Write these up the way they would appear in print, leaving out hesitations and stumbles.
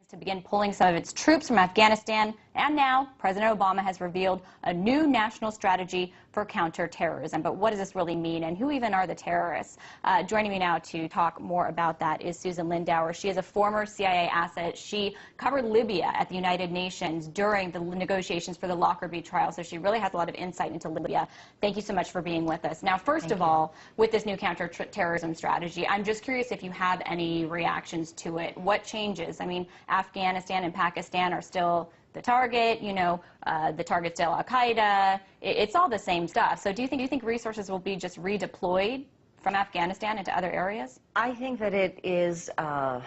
to begin pulling some of its troops from Afghanistan, and now President Obama has revealed a new national strategy for counterterrorism. But what does this really mean, and who even are the terrorists? Joining me now to talk more about that is Susan Lindauer. She is a former CIA asset. She covered Libya at the United Nations during the negotiations for the Lockerbie trial, so she really has a lot of insight into Libya. Thank you so much for being with us. Now, first of all, with this new counterterrorism strategy, I'm just curious if you have any reactions to it. What changes? I mean, Afghanistan and Pakistan are still the target, the target's still Al-Qaeda. It's all the same stuff. So do you think resources will be just redeployed from Afghanistan into other areas? I think that it is, I'm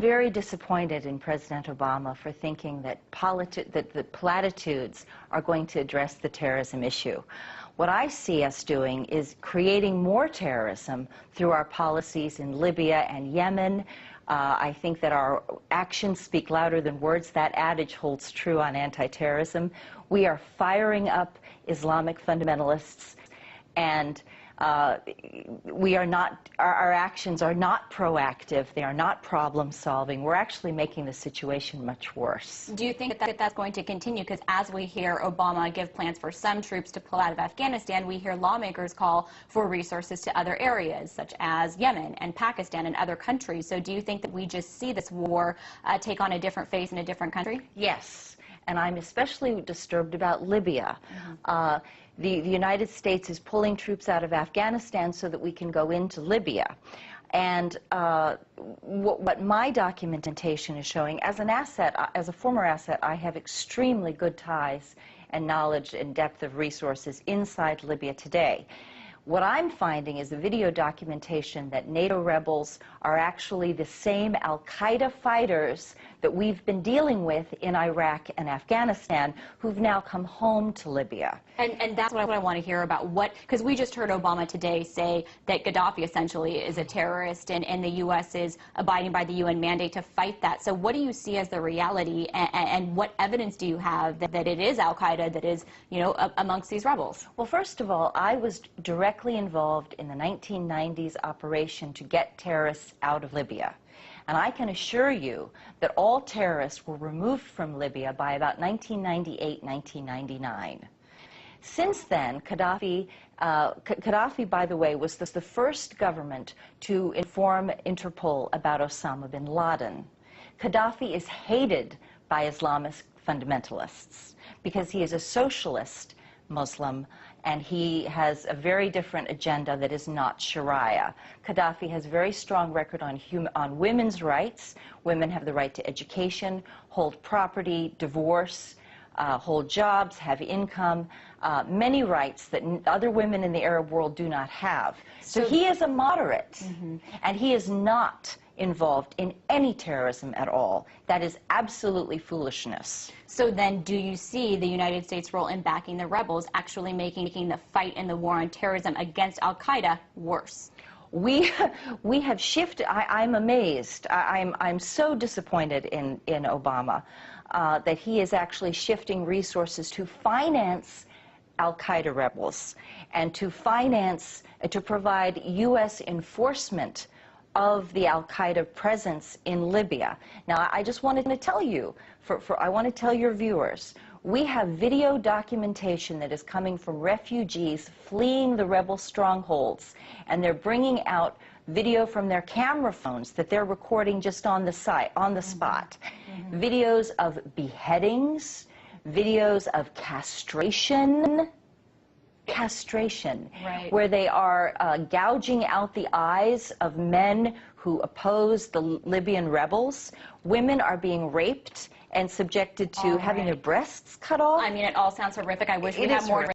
very disappointed in President Obama for thinking that the platitudes are going to address the terrorism issue. What I see us doing is creating more terrorism through our policies in Libya and Yemen. I think that our actions speak louder than words. That adage holds true on anti-terrorism. We are firing up Islamic fundamentalists, and our actions are not proactive. They are not problem solving. We're actually making the situation much worse. Do you think that that's going to continue? Because as we hear Obama give plans for some troops to pull out of Afghanistan, we hear lawmakers call for resources to other areas, such as Yemen and Pakistan and other countries. So do you think that we just see this war take on a different face in a different country? Yes, and I'm especially disturbed about Libya. The United States is pulling troops out of Afghanistan so that we can go into Libya. And what my documentation is showing, as a former asset, I have extremely good ties and knowledge and depth of resources inside Libya today. What I'm finding is the video documentation that NATO rebels are actually the same Al-Qaeda fighters that we've been dealing with in Iraq and Afghanistan, who've now come home to Libya. And that's what I want to hear about, because we just heard Obama today say that Gaddafi essentially is a terrorist, and the U.S. is abiding by the UN mandate to fight that. So what do you see as the reality, and what evidence do you have that it is Al-Qaeda that is, amongst these rebels? Well, first of all, I was directly involved in the 1990s operation to get terrorists out of Libya. And I can assure you that all terrorists were removed from Libya by about 1998, 1999. Since then, Gaddafi, by the way, was the first government to inform Interpol about Osama bin Laden. Gaddafi is hated by Islamist fundamentalists because he is a socialist Muslim, and he has a very different agenda that is not Sharia. Gaddafi has a very strong record on women's rights. Women have the right to education, hold property, divorce, hold jobs, have income, many rights that other women in the Arab world do not have. So he is a moderate, and he is not involved in any terrorism at all. That is absolutely foolishness. So then do you see the United States' role in backing the rebels actually making the fight in the war on terrorism against Al-Qaeda worse? We have shifted. I'm amazed. I'm so disappointed in Obama that he is actually shifting resources to finance Al-Qaeda rebels and to provide U.S. enforcement of the Al-Qaeda presence in Libya. Now, I just wanted to tell you, I want to tell your viewers, we have video documentation that is coming from refugees fleeing the rebel strongholds, and they're bringing out video from their camera phones that they're recording just on the spot. Videos of beheadings, videos of castration, right, where they are gouging out the eyes of men who oppose the Libyan rebels. Women are being raped and subjected to having their breasts cut off. I mean, it all sounds horrific. I wish we had more